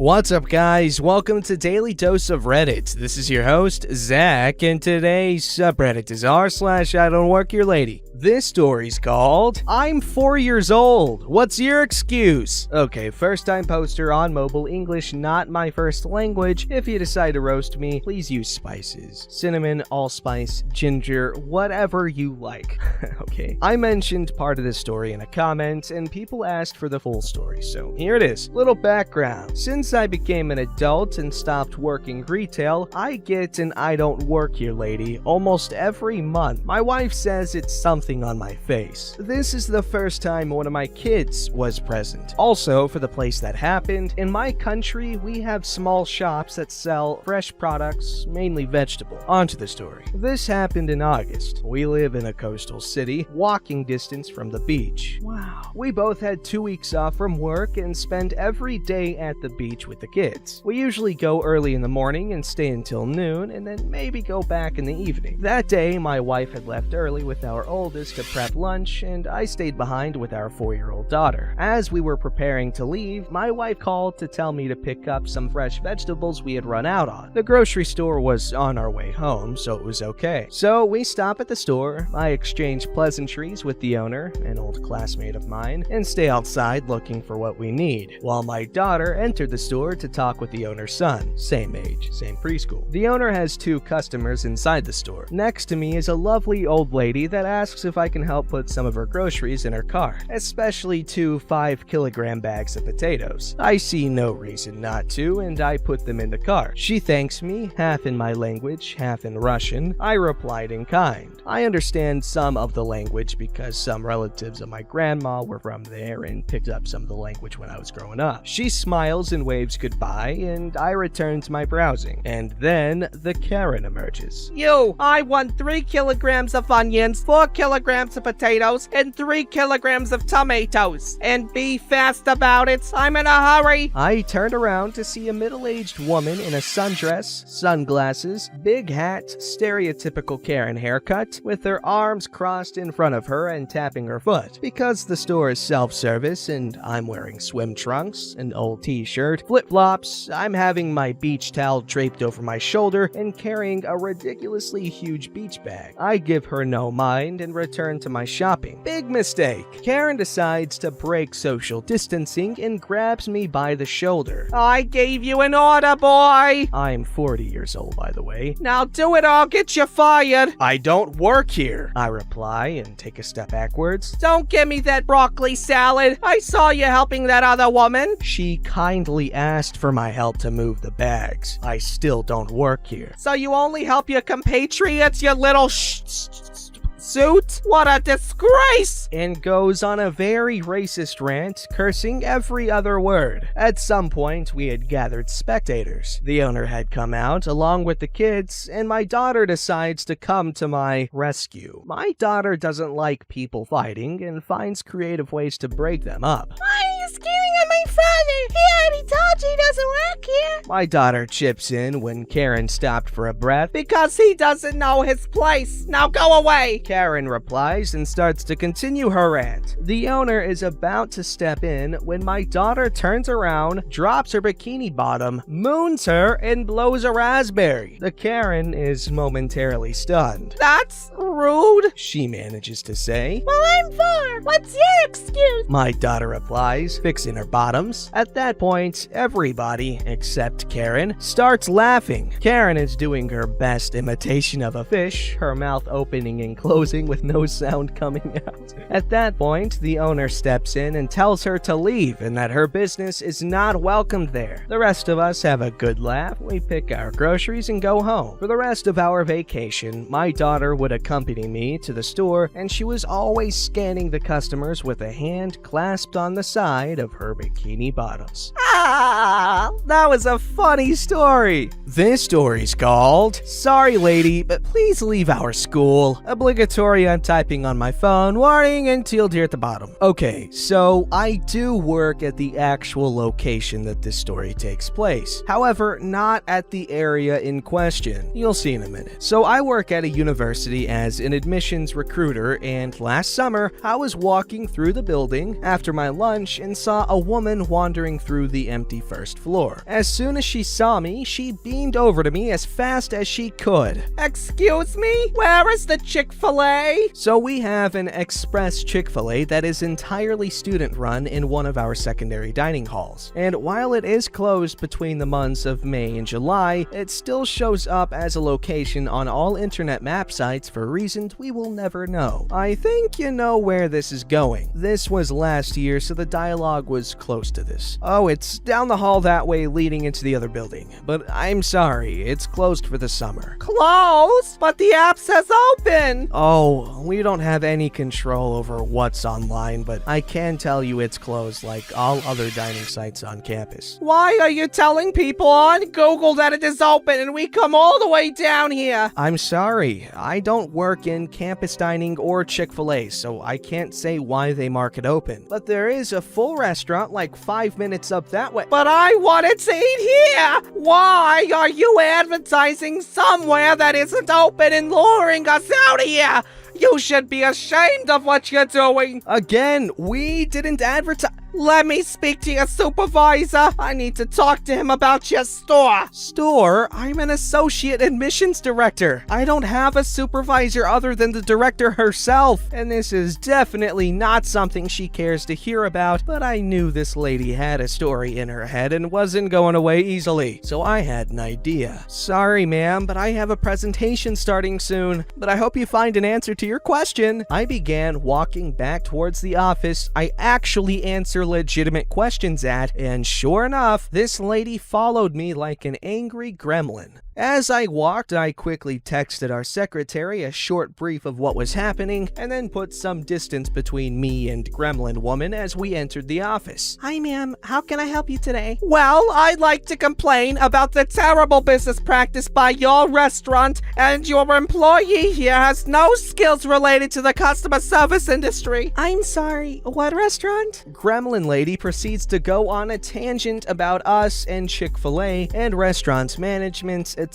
What's up, guys? Welcome to Daily Dose of Reddit. This is your host, Zach, and today's subreddit is r/IDontWorkHereLady. This story's called, I'm 4 years old. What's your excuse? Okay, first-time poster on mobile English, not my first language. If you decide to roast me, please use spices. Cinnamon, allspice, ginger, whatever you like. Okay. I mentioned part of this story in a comment, and people asked for the full story, so here it is. Little background. Since I became an adult and stopped working retail, I get an I don't work here lady almost every month. My wife says it's something on my face. This is the first time one of my kids was present. Also, for the place that happened, in my country, we have small shops that sell fresh products, mainly vegetable. On to the story. This happened in August. We live in a coastal city, walking distance from the beach. Wow. We both had 2 weeks off from work and spend every day at the beach with the kids. We usually go early in the morning and stay until noon, and then maybe go back in the evening. That day, my wife had left early with our oldest to prep lunch, and I stayed behind with our 4-year-old daughter. As we were preparing to leave, my wife called to tell me to pick up some fresh vegetables we had run out on. The grocery store was on our way home, so it was okay. So we stop at the store, I exchange pleasantries with the owner, an old classmate of mine, and stay outside looking for what we need, while my daughter entered the store to talk with the owner's son, same age, same preschool. The owner has 2 customers inside the store. Next to me is a lovely old lady that asks if I can help put some of her groceries in her car, especially 2 5-kilogram bags of potatoes. I see no reason not to, and I put them in the car. She thanks me, half in my language, half in Russian. I replied in kind. I understand some of the language because some relatives of my grandma were from there and picked up some of the language when I was growing up. She smiles and waves goodbye, and I return to my browsing. And then the Karen emerges. I want 3 kilograms of onions, 4 kilograms of potatoes, and 3 kilograms of tomatoes. And be fast about it. I'm in a hurry. I turned around to see a middle-aged woman in a sundress, sunglasses, big hat, stereotypical Karen haircut, with her arms crossed in front of her and tapping her foot. Because the store is self-service and I'm wearing swim trunks, an old t-shirt, flip-flops, I'm having my beach towel draped over my shoulder and carrying a ridiculously huge beach bag. I give her no mind and return to my shopping. Big mistake. Karen decides to break social distancing and grabs me by the shoulder. I gave you an order, boy. I'm 40 years old, by the way. Now do it or I'll get you fired. I don't work here, I reply and take a step backwards. Don't give me that broccoli salad. I saw you helping that other woman. She kindly asked for my help to move the bags. I still don't work here. So you only help your compatriots, you little suit? What a disgrace! And goes on a very racist rant, cursing every other word. At some point, we had gathered spectators. The owner had come out, along with the kids, and my daughter decides to come to my rescue. My daughter doesn't like people fighting and finds creative ways to break them up. Why are you screaming at my father? He already told you he doesn't work here. My daughter chips in when Karen stopped for a breath. Because he doesn't know his place. Now go away. Karen replies and starts to continue her rant. The owner is about to step in when my daughter turns around, drops her bikini bottom, moons her, and blows a raspberry. The Karen is momentarily stunned. That's rude, she manages to say. Well, I'm 4. What's your excuse? My daughter replies, fixing her bottoms. At that point, everybody, except Karen, starts laughing. Karen is doing her best imitation of a fish, her mouth opening and closing with no sound coming out. At that point, the owner steps in and tells her to leave and that her business is not welcomed there. The rest of us have a good laugh, we pick our groceries and go home. For the rest of our vacation, my daughter would accompany me to the store and she was always scanning the customers with a hand clasped on the side of her bikini bottoms. That was a funny story. This story's called, Sorry Lady, but please leave our school. Obligatory on typing on my phone, warning and sealed here at the bottom. Okay, so I do work at the actual location that this story takes place. However, not at the area in question. You'll see in a minute. So I work at a university as an admissions recruiter, and last summer, I was walking through the building after my lunch and saw a woman wandering through the empty first floor. door. As soon as she saw me, she beamed over to me as fast as she could. Excuse me? Where is the Chick-fil-A? So we have an express Chick-fil-A that is entirely student-run in one of our secondary dining halls. And while it is closed between the months of May and July, it still shows up as a location on all internet map sites for reasons we will never know. I think you know where this is going. This was last year, so the dialogue was close to this. Oh, it's down the hall that way leading into the other building. But I'm sorry, it's closed for the summer. Closed? But the app says open! Oh, we don't have any control over what's online, but I can tell you it's closed like all other dining sites on campus. Why are you telling people on Google that it is open and we come all the way down here? I'm sorry, I don't work in campus dining or Chick-fil-A, so I can't say why they mark it open. But there is a full restaurant like 5 minutes up that way. But I wanted to eat here! Why are you advertising somewhere that isn't open and luring us out of here? You should be ashamed of what you're doing! Again, we didn't advertise. Let me speak to your supervisor. I need to talk to him about your store. Store? I'm an associate admissions director. I don't have a supervisor other than the director herself. And this is definitely not something she cares to hear about, but I knew this lady had a story in her head and wasn't going away easily, so I had an idea. Sorry, ma'am, but I have a presentation starting soon, but I hope you find an answer to your question. I began walking back towards the office I actually answered legitimate questions at, and sure enough, this lady followed me like an angry gremlin. As I walked, I quickly texted our secretary a short brief of what was happening, and then put some distance between me and Gremlin Woman as we entered the office. Hi, ma'am. How can I help you today? Well, I'd like to complain about the terrible business practice by your restaurant, and your employee here has no skills related to the customer service industry. I'm sorry, what restaurant? Gremlin Lady proceeds to go on a tangent about us and Chick-fil-A and restaurant management, etc.,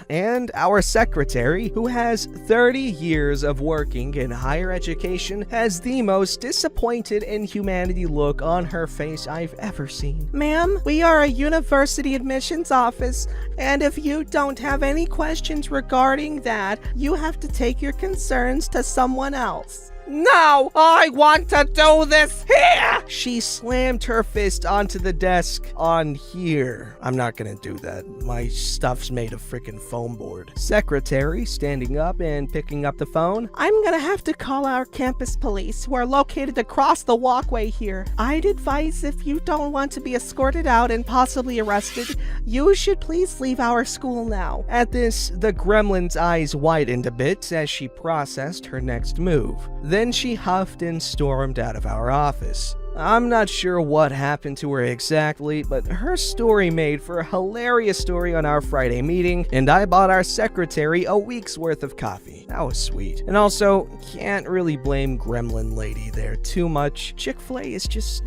and our secretary, who has 30 years of working in higher education, has the most disappointed in humanity look on her face I've ever seen. Ma'am, we are a university admissions office, and if you don't have any questions regarding that, you have to take your concerns to someone else. No, I want to do this here! She slammed her fist onto the desk on here. I'm not gonna do that. My stuff's made of frickin' foam board. Secretary standing up and picking up the phone. I'm gonna have to call our campus police, who are located across the walkway here. I'd advise if you don't want to be escorted out and possibly arrested, you should please leave our school now. At this, the gremlin's eyes widened a bit as she processed her next move. Then she huffed and stormed out of our office. I'm not sure what happened to her exactly, but her story made for a hilarious story on our Friday meeting, and I bought our secretary a week's worth of coffee. That was sweet. And also, can't really blame Gremlin Lady there too much. Chick-fil-A is just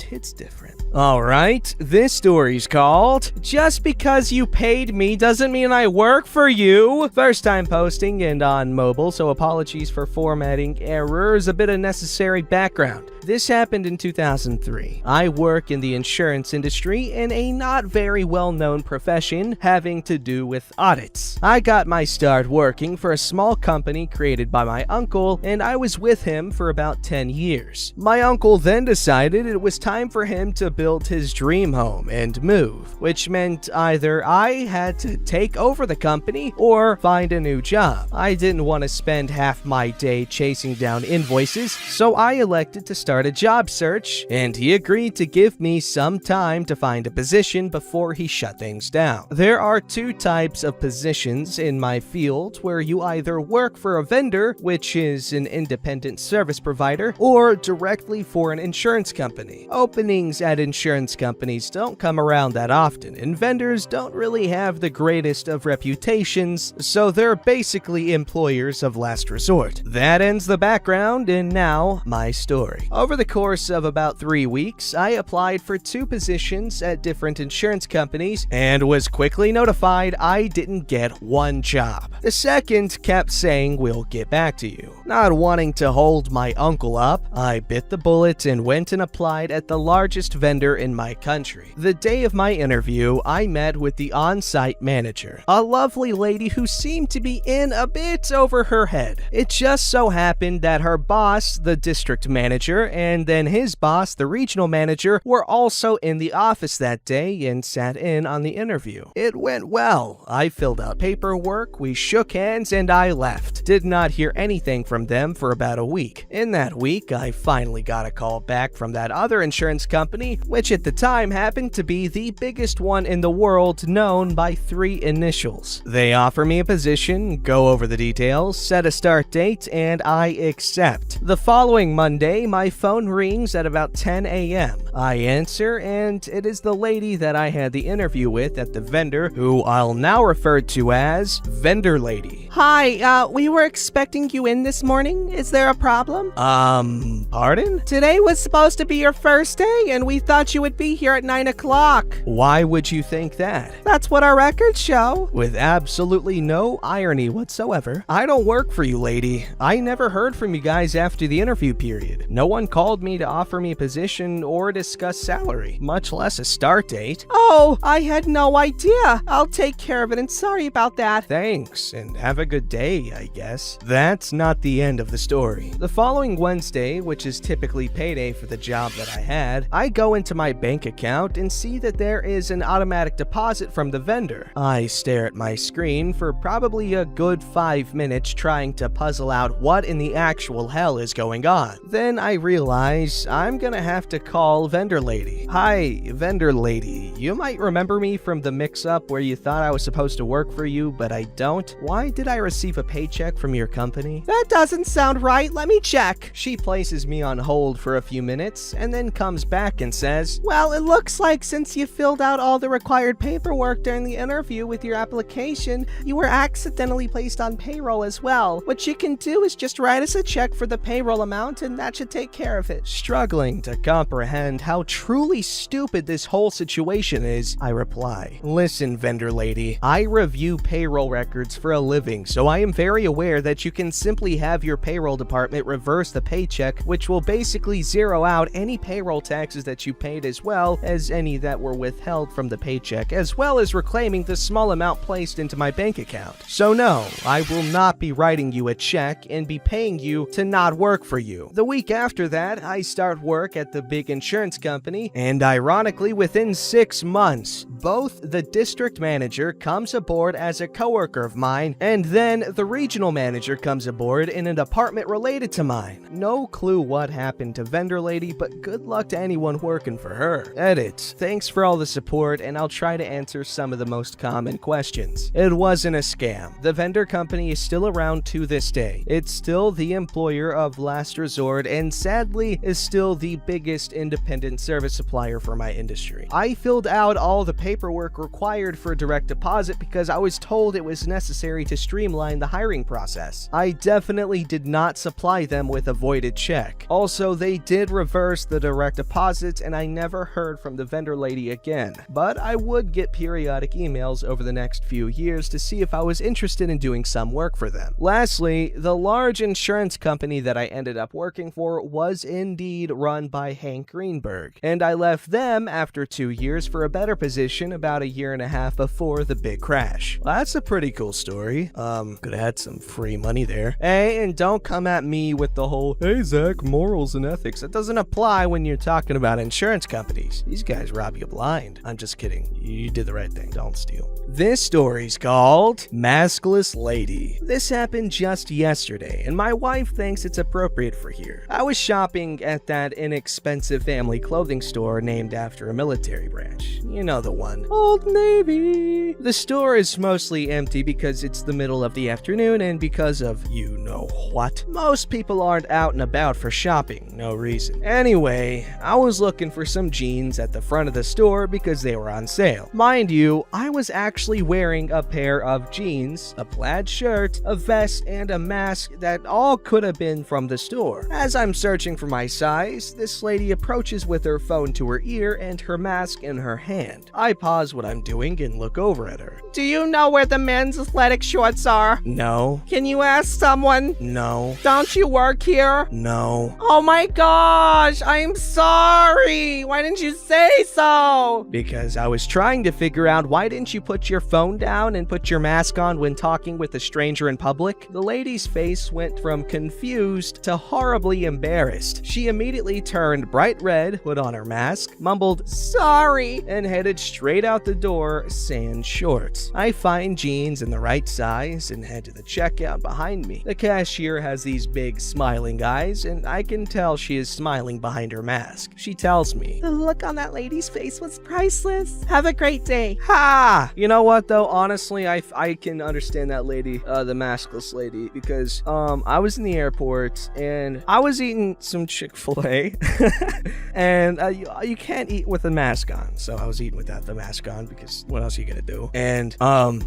hits different. Alright, this story's called Just Because You Paid Me Doesn't Mean I Work For You. First time posting and on mobile, so apologies for formatting errors, a bit of necessary background. This happened in 2003. I work in the insurance industry in a not very well-known profession having to do with audits. I got my start working for a small company created by my uncle, and I was with him for about 10 years. My uncle then decided it was time for him to build his dream home and move, which meant either I had to take over the company or find a new job. I didn't want to spend half my day chasing down invoices, so I elected to start a job search, and he agreed to give me some time to find a position before he shut things down. There are two types of positions in my field where you either work for a vendor, which is an independent service provider, or directly for an insurance company. Openings at insurance companies don't come around that often, and vendors don't really have the greatest of reputations, so they're basically employers of last resort. That ends the background, and now my story. Over the course of about 3 weeks, I applied for 2 positions at different insurance companies and was quickly notified I didn't get 1 job. The second kept saying, "We'll get back to you." Not wanting to hold my uncle up, I bit the bullet and went and applied at the largest vendor in my country. The day of my interview, I met with the on-site manager, a lovely lady who seemed to be in a bit over her head. It just so happened that her boss, the district manager, and then his boss, the regional manager, were also in the office that day and sat in on the interview. It went well. I filled out paperwork, we shook hands, and I left. Did not hear anything from them for about a week. In that week, I finally got a call back from that other insurance company, which at the time happened to be the biggest one in the world, known by 3 initials. They offer me a position, go over the details, set a start date, and I accept. The following Monday, my phone rings at about 10 a.m. I answer, and it is the lady that I had the interview with at the vendor, who I'll now refer to as Vendor Lady. Hi, we were expecting you in this morning. Is there a problem? Pardon? Today was supposed to be your first day, and we thought you would be here at 9 o'clock. Why would you think that? That's what our records show. With absolutely no irony whatsoever. I don't work for you, lady. I never heard from you guys after the interview period. No one called me to offer me a position or discuss salary, much less a start date. Oh, I had no idea. I'll take care of it, and sorry about that. Thanks, and have a good day, I guess. That's not the end of the story. The following Wednesday, which is typically payday for the job that I had, I go into my bank account and see that there is an automatic deposit from the vendor. I stare at my screen for probably a good 5 minutes trying to puzzle out what in the actual hell is going on. Then I realize I'm gonna have to call Vendor Lady. Hi, Vendor Lady. You might remember me from the mix-up where you thought I was supposed to work for you, but I don't. Why did I receive a paycheck from your company? That doesn't sound right. Let me check. She places me on hold for a few minutes and then comes back and says, Well, it looks like since you filled out all the required paperwork during the interview with your application, you were accidentally placed on payroll as well. What you can do is just write us a check for the payroll amount and that should take care of it. Struggling to comprehend how truly stupid this whole situation is, I reply, Listen, Vendor Lady, I review payroll records for a living, so I am very aware that you can simply have your payroll department reverse the paycheck, which will basically zero out any payroll taxes that you paid as well as any that were withheld from the paycheck, as well as reclaiming the small amount placed into my bank account. So no, I will not be writing you a check and be paying you to not work for you. The week after that, I start work at the big insurance company, and ironically, within 6 months, both the district manager comes aboard as a coworker of mine, and then the regional manager comes aboard in a department related to mine. No clue what happened to Vendor Lady, but good luck to anyone working for her. Edit. Thanks for all the support, and I'll try to answer some of the most common questions. It wasn't a scam. The vendor company is still around to this day. It's still the employer of last resort, and sadly is still the biggest independent service supplier for my industry. I filled out all the paperwork required for direct deposit because I was told it was necessary to streamline the hiring process. I definitely did not supply them with a voided check. Also, they did reverse the direct deposit, and I never heard from the Vendor Lady again. But I would get periodic emails over the next few years to see if I was interested in doing some work for them. Lastly, the large insurance company that I ended up working for was indeed run by Hank Greenberg, and I left them after 2 years for a better position about a year and a half before the big crash. Well, that's a pretty cool story. Could have had some free money there. Hey, and don't come at me with the whole, hey Zach, morals and ethics. That doesn't apply when you're talking about insurance companies. These guys rob you blind. I'm just kidding. You did the right thing. Don't steal. This story's called Maskless Lady. This happened just yesterday, and my wife thinks it's appropriate for here. I was shopping at that inexpensive family clothing store named after a military branch. You know the one. one. Old Navy. The store is mostly empty because it's the middle of the afternoon and because of you know what. Most people aren't out and about for shopping, no reason. Anyway, I was looking for some jeans at the front of the store because they were on sale. Mind you, I was actually wearing a pair of jeans, a plaid shirt, a vest, and a mask that all could have been from the store. As I'm searching for my size, this lady approaches with her phone to her ear and her mask in her hand. I pause what I'm doing and look over at her. Do you know where the men's athletic shorts are? No. Can you ask someone? No. Don't you work here? No. Oh my gosh, I'm sorry. Why didn't you say so? Because I was trying to figure out why didn't you put your phone down and put your mask on when talking with a stranger in public? The lady's face went from confused to horribly embarrassed. She immediately turned bright red, put on her mask, mumbled sorry, and headed straight out the door, sans shorts. I find jeans in the right size and head to the checkout behind me. The cashier has these big smiling eyes, and I can tell she is smiling behind her mask. She tells me, The look on that lady's face was priceless. Have a great day. ha! You know what though? Honestly, I can understand that lady, the maskless lady, because I was in the airport and I was eating some Chick-fil-A and you can't eat with a mask on, so I was eating without the mask on because what else are you gonna do? And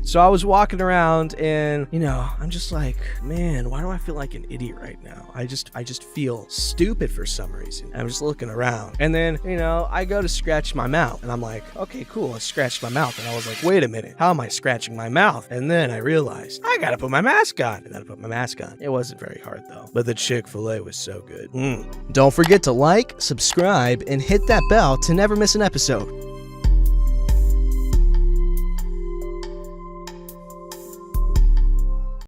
so I was walking around and I'm just like, man, why do I feel like an idiot right now? I just feel stupid for some reason. I'm just looking around and then I go to scratch my mouth and I'm like, okay, cool, I scratched my mouth and I was like, wait a minute, how am I scratching my mouth? And then I realized I gotta put my mask on, and then I put my mask on. It wasn't very hard though, but the Chick-fil-A was so good. Don't forget to like, subscribe, and hit that bell to never miss an episode.